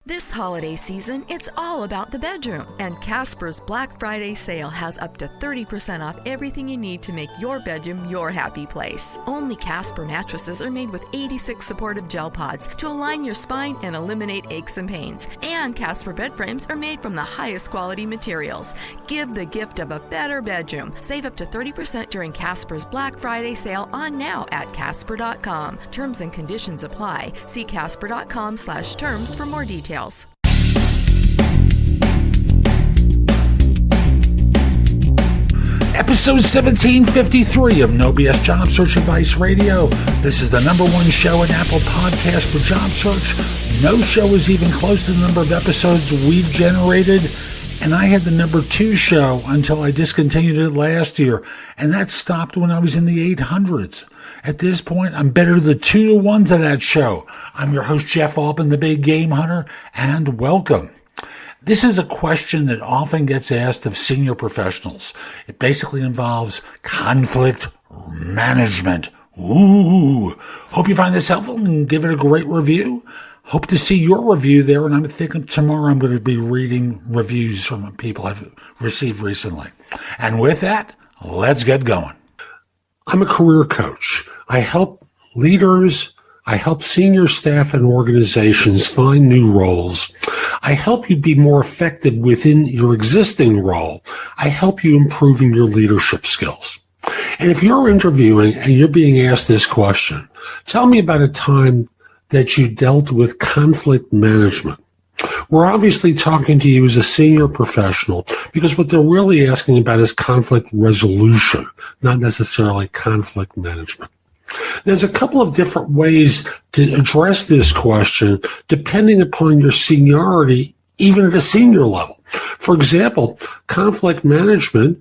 This holiday season, it's all about the bedroom, and Casper's Black Friday sale has up to 30% off everything you need to make your bedroom your happy place. Only Casper mattresses are made with 86 supportive gel pods to align your spine and eliminate aches and pains. And Casper bed frames are made from the highest quality materials. Give the gift of a better bedroom. Save up to 30% during Casper's Black Friday sale on now at Casper.com. Terms and conditions apply. See Casper.com/terms for more details. Episode 1753 of No BS Job Search Advice Radio. This is the #1 show in Apple Podcast for job search. No show is even close to the number of episodes we've generated. And I had the #2 show until I discontinued it last year. And that stopped when I was in the 800s. At this point, I'm better than 2-1 to that show. I'm your host, Jeff Altman, the Big Game Hunter, and welcome. This is a question that often gets asked of senior professionals. It basically involves conflict management. Ooh. Hope you find this helpful and give it a great review. Hope to see your review there, and I'm thinking tomorrow I'm going to be reading reviews from people I've received recently. And with that, let's get going. I'm a career coach. I help leaders, I help senior staff and organizations find new roles. I help you be more effective within your existing role. I help you improve in your leadership skills. And if you're interviewing and you're being asked this question, tell me about a time that you dealt with conflict management. We're obviously talking to you as a senior professional because what they're really asking about is conflict resolution, not necessarily conflict management. There's a couple of different ways to address this question depending upon your seniority, even at a senior level. For example, conflict management,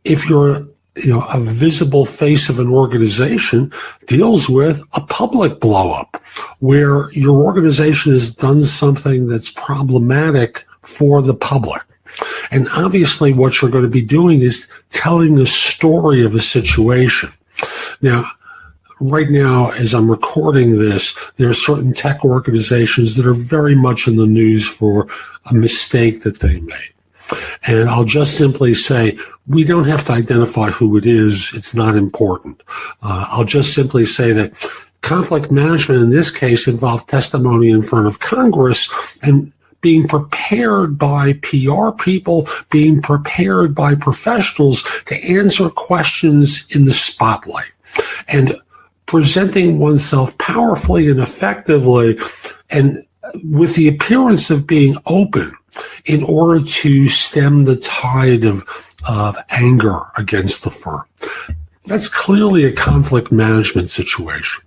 if you're a visible face of an organization, deals with a public blow-up where your organization has done something that's problematic for the public. And obviously what you're going to be doing is telling the story of a situation. Now, right now, as I'm recording this, there are certain tech organizations that are very much in the news for a mistake that they made. And I'll just simply say, we don't have to identify who it is. It's not important. I'll just simply say that conflict management in this case involved testimony in front of Congress and being prepared by PR people, being prepared by professionals to answer questions in the spotlight, and presenting oneself powerfully and effectively and with the appearance of being open in order to stem the tide of anger against the firm. That's clearly a conflict management situation.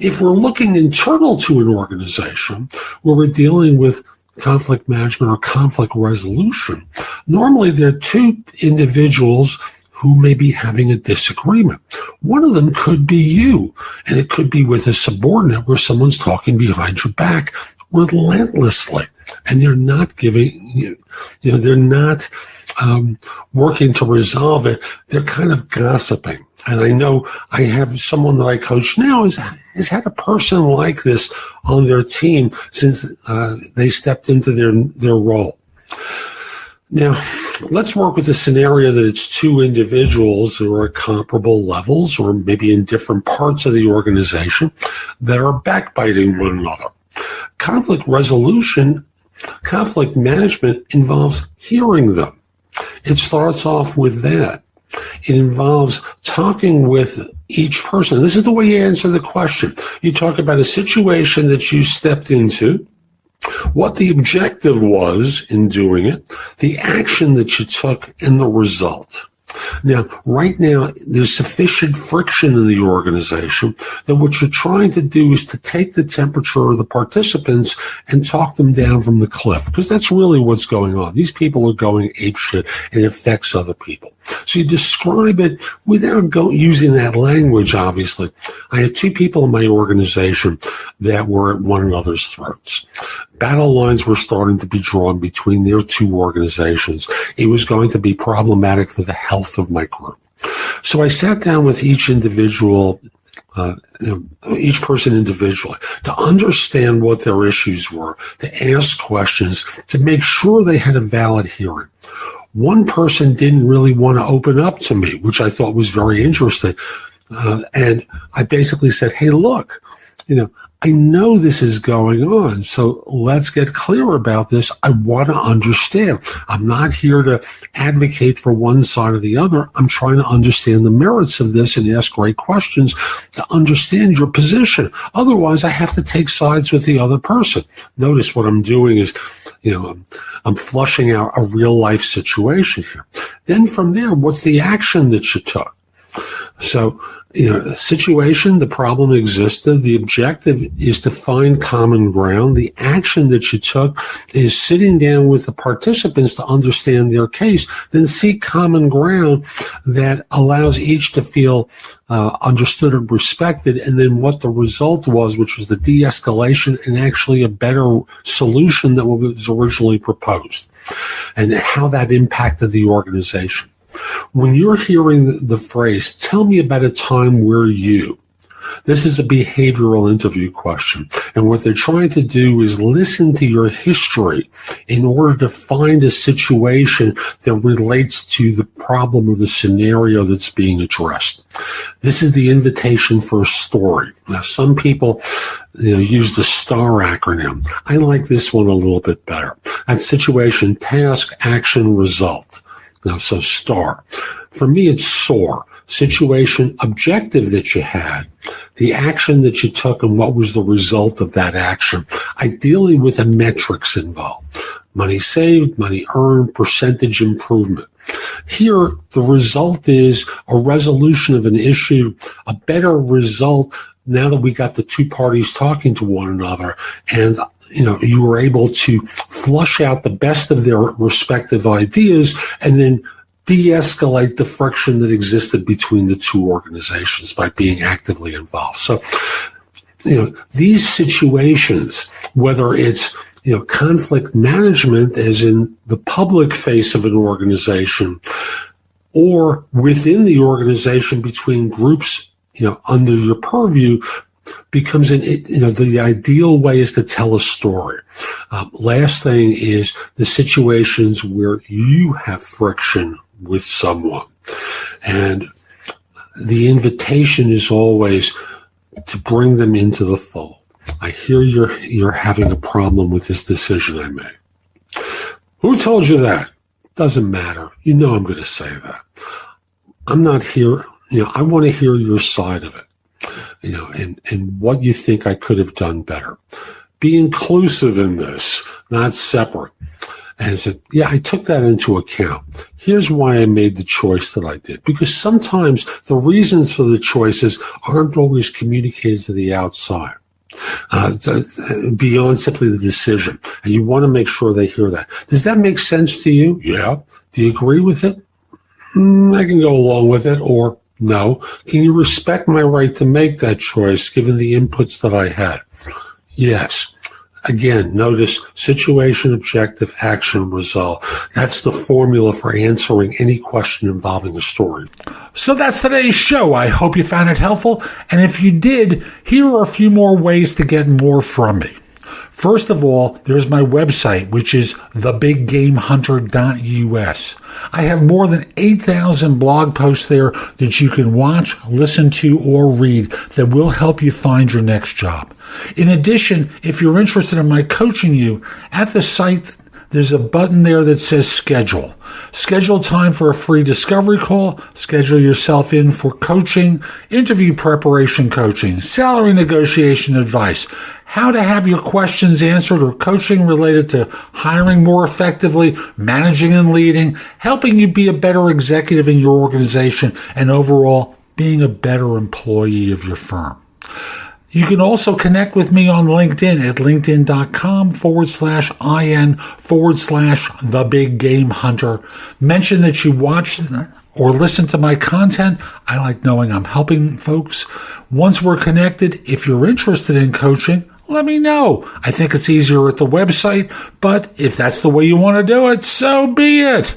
If we're looking internal to an organization where we're dealing with conflict management or conflict resolution, normally there are two individuals who may be having a disagreement. One of them could be you, and it could be with a subordinate where someone's talking behind your back relentlessly, and they're not giving they're not working to resolve it. They're kind of gossiping. And I know I have someone that I coach now has had a person like this on their team since they stepped into their role. Now, let's work with the scenario that it's two individuals who are at comparable levels or maybe in different parts of the organization that are backbiting one another. Conflict resolution, conflict management involves hearing them. It starts off with that. It involves talking with each person. This is the way you answer the question. You talk about a situation that you stepped into, what the objective was in doing it, the action that you took, and the result. Now, right now, there's sufficient friction in the organization that what you're trying to do is to take the temperature of the participants and talk them down from the cliff, because that's really what's going on. These people are going apeshit, and it affects other people. So you describe it without using that language, obviously. I had two people in my organization that were at one another's throats. Battle lines were starting to be drawn between their two organizations. It was going to be problematic for the health of my group. So I sat down with each individual each person individually, to understand what their issues were, to ask questions, to make sure they had a valid hearing. One person didn't really want to open up to me, which I thought was very interesting. And I basically said, hey, look, I know this is going on, so let's get clear about this. I want to understand. I'm not here to advocate for one side or the other. I'm trying to understand the merits of this and ask great questions to understand your position. Otherwise, I have to take sides with the other person. Notice what I'm doing is, I'm flushing out a real life situation here. Then from there, what's the action that you took? So, the situation, the problem existed. The objective is to find common ground. The action that you took is sitting down with the participants to understand their case, then seek common ground that allows each to feel understood and respected, and then what the result was, which was the de-escalation and actually a better solution than what was originally proposed, and how that impacted the organization. When you're hearing the phrase, tell me about a time where this is a behavioral interview question. And what they're trying to do is listen to your history in order to find a situation that relates to the problem or the scenario that's being addressed. This is the invitation for a story. Now, some people use the STAR acronym. I like this one a little bit better. That's situation, task, action, result. Now, so STAR. For me, it's SOAR. Situation, objective that you had, the action that you took, and what was the result of that action. Ideally with the metrics involved. Money saved, money earned, percentage improvement. Here, the result is a resolution of an issue, a better result now that we got the two parties talking to one another, and you were able to flush out the best of their respective ideas and then de-escalate the friction that existed between the two organizations by being actively involved. So, these situations, whether it's, conflict management as in the public face of an organization or within the organization between groups, under your purview, becomes the ideal way is to tell a story. Last thing is the situations where you have friction with someone. And the invitation is always to bring them into the fold. I hear you're having a problem with this decision I made. Who told you that? Doesn't matter. I'm going to say that. I'm not here. I want to hear your side of it. And what you think I could have done better. Be inclusive in this, not separate. And I said, yeah, I took that into account. Here's why I made the choice that I did. Because sometimes the reasons for the choices aren't always communicated to the outside, beyond simply the decision. And you want to make sure they hear that. Does that make sense to you? Yeah. Do you agree with it? I can go along with it, or no. Can you respect my right to make that choice given the inputs that I had? Yes. Again, notice situation, objective, action, result. That's the formula for answering any question involving a story. So that's today's show. I hope you found it helpful. And if you did, here are a few more ways to get more from me. First of all, there's my website, which is thebiggamehunter.us. I have more than 8,000 blog posts there that you can watch, listen to, or read that will help you find your next job. In addition, if you're interested in my coaching you, at the site, there's a button there that says schedule. Schedule time for a free discovery call. Schedule yourself in for coaching, interview preparation coaching, salary negotiation advice, how to have your questions answered, or coaching related to hiring more effectively, managing and leading, helping you be a better executive in your organization, and overall being a better employee of your firm. You can also connect with me on LinkedIn at linkedin.com/IN/TheBigGameHunter. Mention that you watched or listen to my content. I like knowing I'm helping folks. Once we're connected, if you're interested in coaching, let me know. I think it's easier at the website, but if that's the way you want to do it, so be it.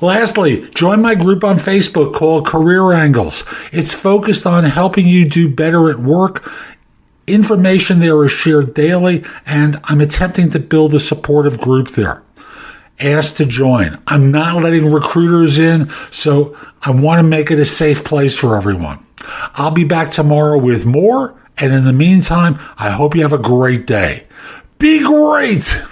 Lastly, join my group on Facebook called Career Angles. It's focused on helping you do better at work. Information there is shared daily, and I'm attempting to build a supportive group there. Ask to join. I'm not letting recruiters in, so I want to make it a safe place for everyone. I'll be back tomorrow with more, and in the meantime, I hope you have a great day. Be great!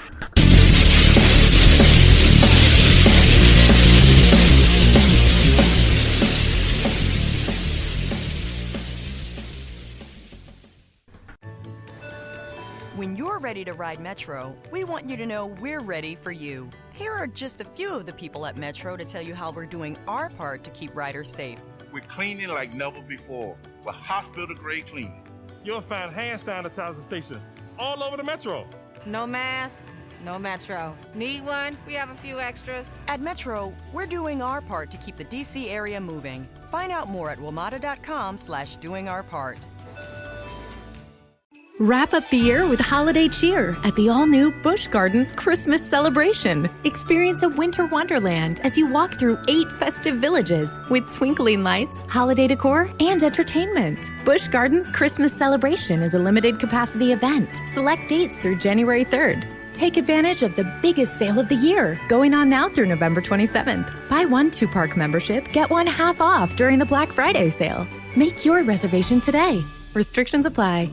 When you're ready to ride Metro, we want you to know we're ready for you. Here are just a few of the people at Metro to tell you how we're doing our part to keep riders safe. We're cleaning like never before with hospital-grade cleaning. You'll find hand sanitizer stations all over the Metro. No mask, no Metro. Need one? We have a few extras. At Metro, we're doing our part to keep the DC area moving. Find out more at WMATA.com/doingourpart. Wrap up the year with holiday cheer at the all-new Busch Gardens Christmas celebration. Experience a winter wonderland as you walk through 8 festive villages with twinkling lights, holiday decor, and entertainment. Busch Gardens Christmas celebration is a limited capacity event. Select dates through January 3rd. Take advantage of the biggest sale of the year, going on now through November 27th. Buy one 2-park membership, get one half off during the Black Friday sale. Make your reservation today. Restrictions apply.